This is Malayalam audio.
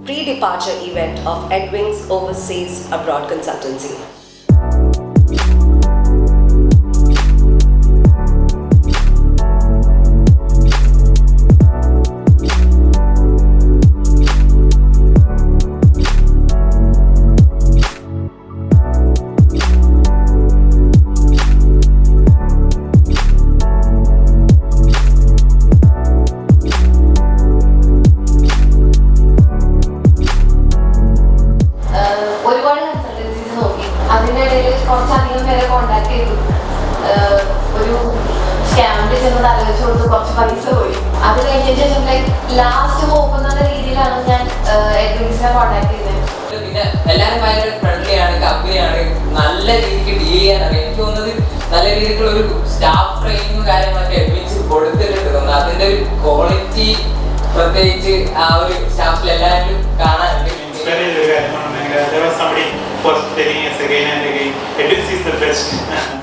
pre-departure event of Edwings Overseas Abroad Consultancy. കുറച്ചധികം പേരെ കോണ്ടാക്ട് ചെയ്തു. ഒരു സ്കാമിൽ ചെന്നത് ആലോചിച്ചുകൊണ്ട് കുറച്ച് പൈസ പോയി. അത് കഴിഞ്ഞ ശേഷം ലാസ്റ്റ് ഹോപ്പ് എന്നുള്ള രീതിയിലാണ് ഞാൻ എഡ്വിങ്സിനെ കോണ്ടാക്ട് ചെയ്തത്. പിന്നെ എല്ലാവരും ഭയങ്കര ഫ്രണ്ട്ലി ആണ്, കമ്പനിയാണ്, നല്ല രീതിക്ക് ഡീൽ ചെയ്യാൻ അറിയാം. എനിക്ക് തോന്നുന്നത് നല്ല രീതിക്കുള്ള ഒരു സ്റ്റാഫ് ട്രെയിനിങ്ങും കാര്യങ്ങളൊക്കെ എഡ്വിങ്സ് കൊടുത്തിട്ടുണ്ട് തോന്നുന്നു. അതിന്റെ ഒരു ക്വാളിറ്റി പ്രത്യേകിച്ച് ആ ഒരു സ്റ്റാഫിൽ എല്ലാവരും കാണാനുണ്ട്. There was somebody was telling us again and again, Edwings is the best.